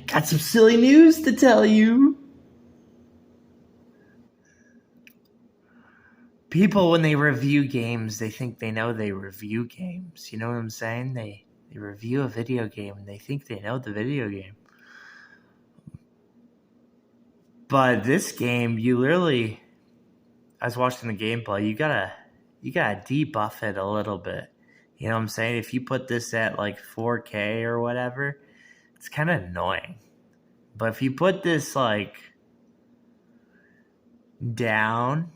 Got some silly news to tell you. People, when they review games, they think they know they review games. You know what I'm saying? They review a video game and they think they know the video game. But this game, you literally, I was watching the gameplay, you gotta debuff it a little bit. You know what I'm saying? If you put this at like 4K or whatever, it's kind of annoying. But if you put this like down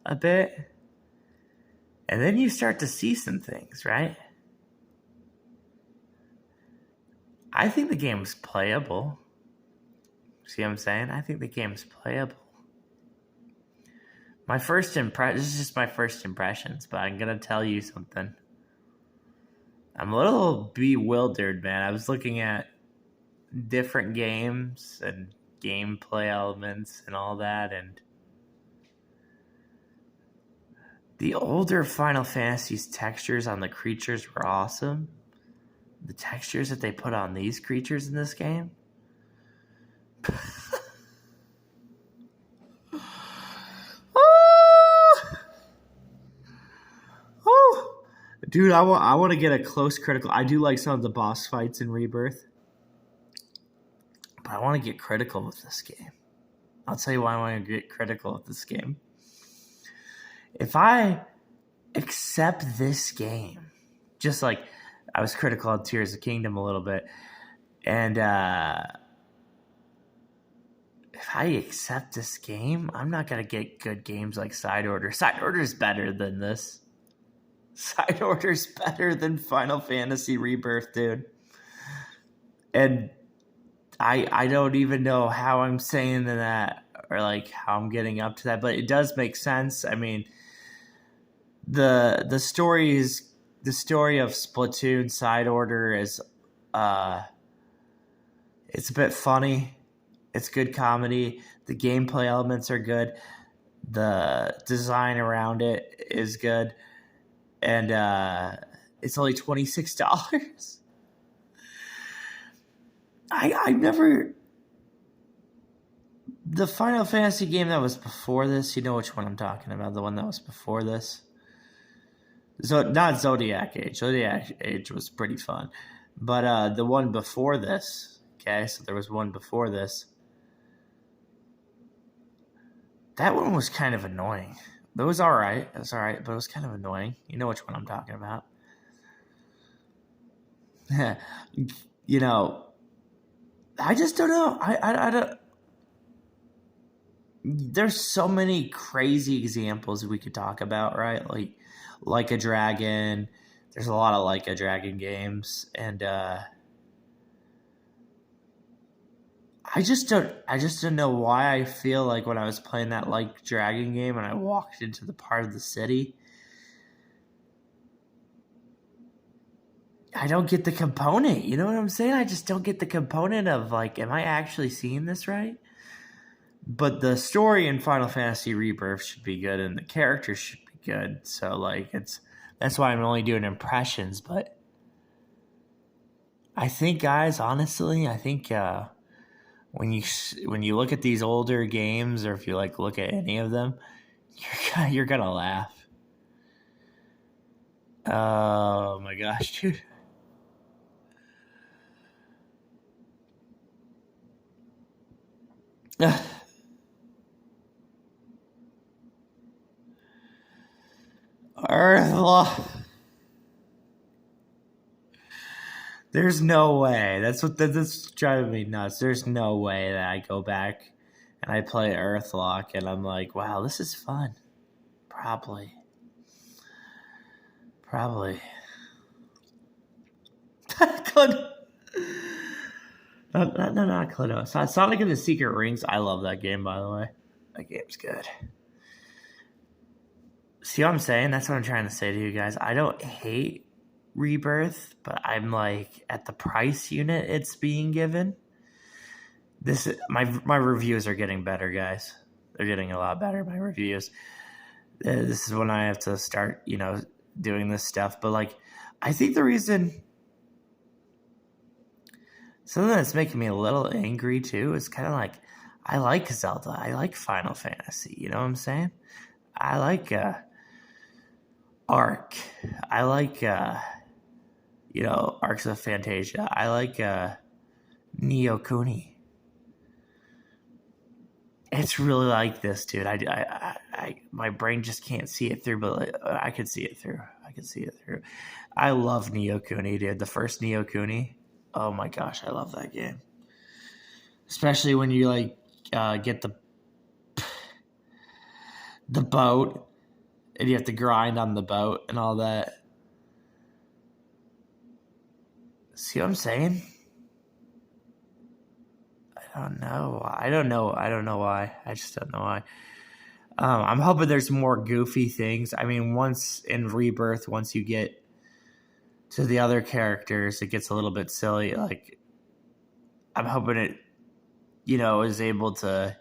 a bit, and then you start to see some things, right? I think the game's playable. See what I'm saying? I think the game's playable. This is just my first impressions, but I'm going to tell you something. I'm a little bewildered, man. I was looking at different games and gameplay elements and all that, and the older Final Fantasy's textures on the creatures were awesome. The textures that they put on these creatures in this game. Dude, I want to get a close critical. I do like some of the boss fights in Rebirth, but I want to get critical with this game. I'll tell you why I want to get critical with this game. If I accept this game, just like I was critical of Tears of the Kingdom a little bit, and if I accept this game, I'm not going to get good games like Side Order. Side Order is better than this. Side Order's better than Final Fantasy Rebirth, dude. And I don't even know how I'm saying that or like how I'm getting up to that, but it does make sense. I mean, the story of Splatoon Side Order is it's a bit funny. It's good comedy. The gameplay elements are good. The design around it is good. And it's only $26. I've never... The Final Fantasy game that was before this, you know which one I'm talking about, the one that was before this? Not Zodiac Age. Zodiac Age was pretty fun. But the one before this, okay, so there was one before this. That one was kind of annoying. It was all right. It was all right, but it was kind of annoying. You know which one I'm talking about. You know, I just don't know. I don't. There's so many crazy examples we could talk about, right? Like a Dragon. There's a lot of Like a Dragon games, and I just don't know why I feel like when I was playing that Like Dragon game and I walked into the part of the city, I don't get the component. You know what I'm saying? I just don't get the component of like, am I actually seeing this right? But the story in Final Fantasy Rebirth should be good and the characters should be good. So like that's why I'm only doing impressions. But I think, guys, honestly, I think when you look at these older games, or if you like look at any of them, you're gonna laugh. Oh my gosh, dude. Earth. There's no way. That's driving me nuts. There's no way that I go back and I play Earthlock and I'm like, wow, this is fun. Probably. No, not Cluedo. Sonic and the Secret Rings. I love that game, by the way. That game's good. See what I'm saying? That's what I'm trying to say to you guys. I don't hate Rebirth, but I'm like, at the price unit it's being given, my reviews are getting better, guys. They're getting a lot better, my reviews. This is when I have to start, doing this stuff. But like, I think the reason Something that's making me a little angry too is kind of like, I like Zelda. I like Final Fantasy. You know what I'm saying? I like Ark. I like Arcs of Fantasia. I like Neo Kuni. It's really like this, dude. My brain just can't see it through, but I could see it through. I could see it through. I love Neo Kuni, dude. The first Neo Kuni. Oh my gosh, I love that game. Especially when you like get the boat and you have to grind on the boat and all that. See what I'm saying? I don't know. I don't know why. I just don't know why. I'm hoping there's more goofy things. I mean, once in Rebirth, once you get to the other characters, it gets a little bit silly. Like, I'm hoping it, is able to.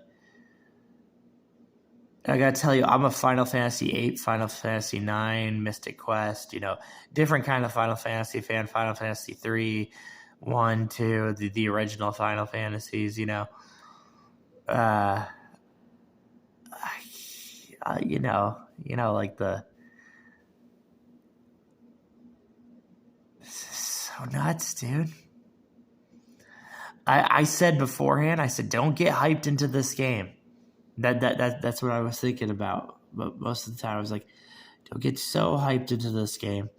I gotta tell you, I'm a Final Fantasy VIII, Final Fantasy IX, Mystic Quest, different kind of Final Fantasy fan. Final Fantasy 3, 1, 2, the original Final Fantasies, like so nuts, dude. I said beforehand, don't get hyped into this game. That's what I was thinking about. But most of the time I was like, don't get so hyped into this game.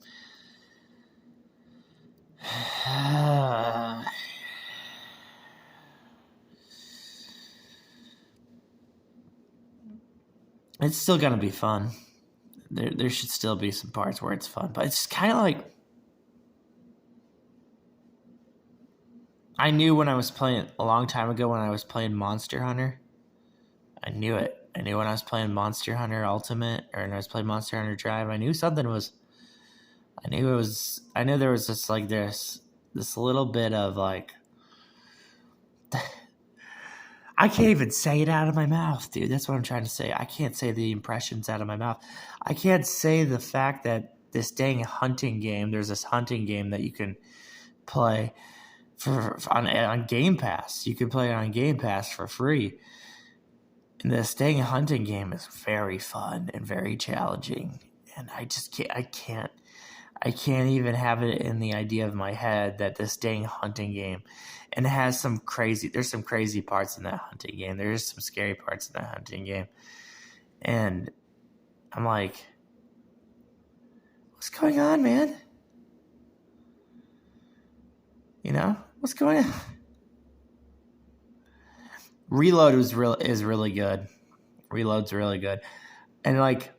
It's still gonna be fun. There should still be some parts where it's fun, but it's kind of like, I knew when I was playing a long time ago when I was playing Monster Hunter. I knew it. I knew when I was playing Monster Hunter Ultimate or when I was playing Monster Hunter Drive. I knew something was. I knew there was just like this little bit of like. I can't even say it out of my mouth, dude. That's what I'm trying to say. I can't say the impressions out of my mouth. I can't say the fact that this dang hunting game. There's this hunting game that you can play on Game Pass. You can play it on Game Pass for free. And this dang hunting game is very fun and very challenging. And I just can't even have it in the idea of my head that this dang hunting game, and it has there's some crazy parts in that hunting game. There's some scary parts in that hunting game. And I'm like, what's going on, man? What's going on? Reload is really good. Reload's really good. And like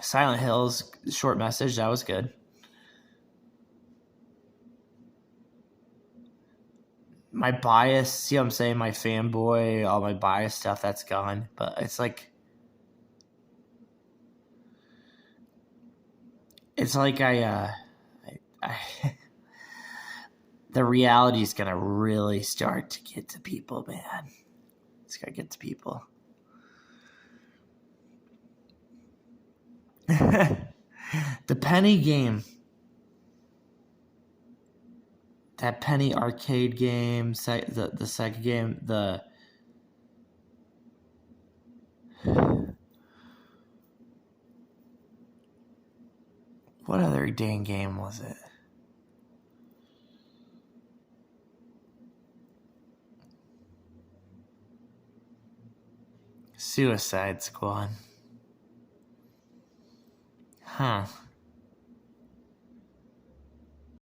Silent Hill's short message, that was good. My bias, see what I'm saying? My fanboy, all my bias stuff, that's gone. But it's like I the reality is gonna really start to get to people, man. It's gonna get to people. The penny game, that penny arcade game, the Sega game, what other dang game was it? Suicide Squad. Huh.